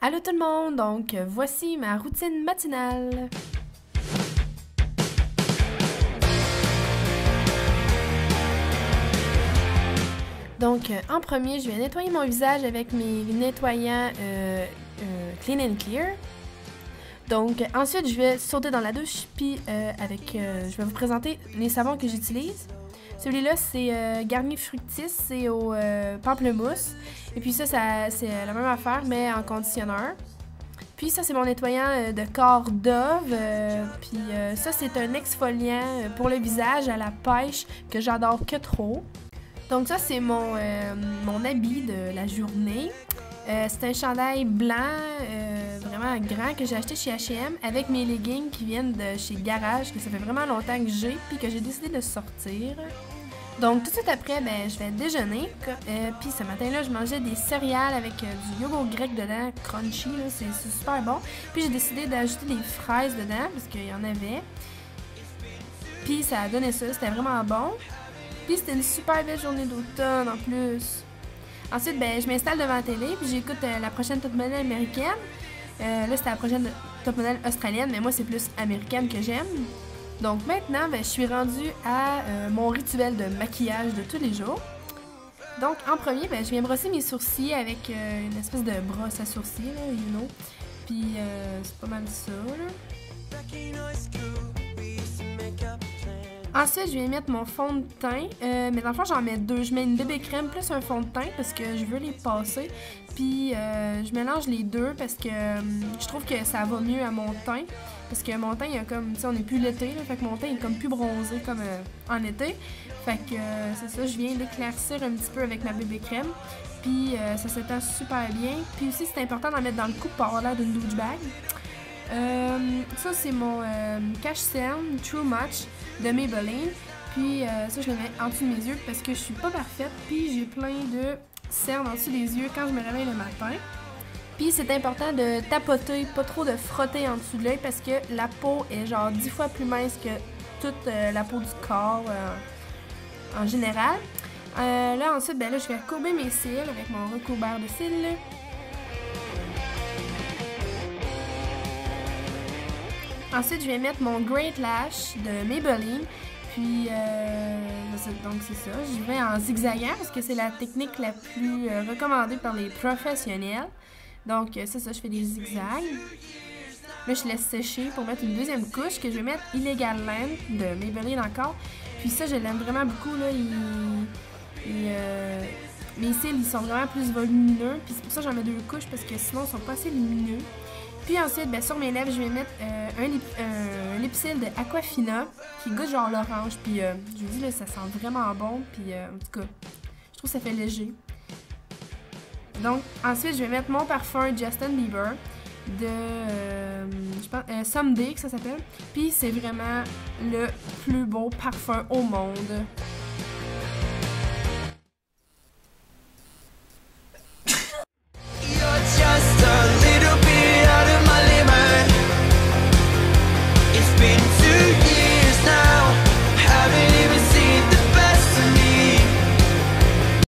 Allô tout le monde, donc voici ma routine matinale. Donc en premier, je vais nettoyer mon visage avec mes nettoyants Clean and Clear. Donc ensuite, je vais sauter dans la douche, puis je vais vous présenter les savons que j'utilise. Celui-là, c'est Garnier Fructis, c'est au pamplemousse. Et puis ça c'est la même affaire, mais en conditionneur. Puis ça, c'est mon nettoyant de corps Dove. Puis ça, c'est un exfoliant pour le visage à la pêche que j'adore que trop. Donc ça, c'est mon habit de la journée. C'est un chandail blanc, vraiment grand, que j'ai acheté chez H&M avec mes leggings qui viennent de chez Garage, que ça fait vraiment longtemps que j'ai, puis que j'ai décidé de sortir. Donc tout de suite après, je vais déjeuner. Puis ce matin-là, je mangeais des céréales avec du yogourt grec dedans, crunchy, c'est super bon. Puis j'ai décidé d'ajouter des fraises dedans, parce qu'il y en avait. Puis ça a donné ça, c'était vraiment bon. Puis c'était une super belle journée d'automne en plus. Ensuite, je m'installe devant la télé, puis j'écoute la prochaine top modèle américaine. Là, c'était la prochaine top modèle australienne, mais moi, c'est plus américaine que j'aime. Donc maintenant, je suis rendue à mon rituel de maquillage de tous les jours. Donc en premier, je viens brosser mes sourcils avec une espèce de brosse à sourcils, là, you know. Puis c'est pas mal ça, là. Ensuite, je viens mettre mon fond de teint, mais dans le fond, j'en mets deux. Je mets une bébé crème plus un fond de teint parce que je veux les passer. Puis, je mélange les deux parce que je trouve que ça va mieux à mon teint. Parce que mon teint, il y a comme, tu sais, on n'est plus l'été, là, fait que mon teint est comme plus bronzé comme en été. Fait que c'est ça, je viens l'éclaircir un petit peu avec ma bébé crème. Puis, ça s'étend super bien. Puis aussi, c'est important d'en mettre dans le cou pour avoir l'air d'une douchebag. Ça, c'est mon Cache Cerne True Match de Maybelline. Puis ça, je le mets en dessous de mes yeux parce que je suis pas parfaite. Puis j'ai plein de cernes en dessous des yeux quand je me réveille le matin. Puis c'est important de tapoter, pas trop de frotter en dessous de l'œil parce que la peau est genre 10 fois plus mince que toute la peau du corps en général. Là, ensuite, là, je vais courber mes cils avec mon recourbeur de cils. Ensuite, je vais mettre mon Great Lash de Maybelline. Puis, donc c'est ça. Je vais en zigzagant parce que c'est la technique la plus recommandée par les professionnels. Donc, c'est ça, je fais des zigzags. Là, je laisse sécher pour mettre une deuxième couche que je vais mettre Illegal Land de Maybelline encore. Puis ça, je l'aime vraiment beaucoup. Là. Mes cils, ils sont vraiment plus volumineux. Puis c'est pour ça que j'en mets deux couches parce que sinon, ils sont pas assez lumineux. Puis ensuite, sur mes lèvres, je vais mettre un lipsil de Aquafina qui goûte genre l'orange. Puis je vous dis, là, ça sent vraiment bon. Puis en tout cas, je trouve que ça fait léger. Donc ensuite, je vais mettre mon parfum Justin Bieber de, je pense, Someday que ça s'appelle. Puis c'est vraiment le plus beau parfum au monde.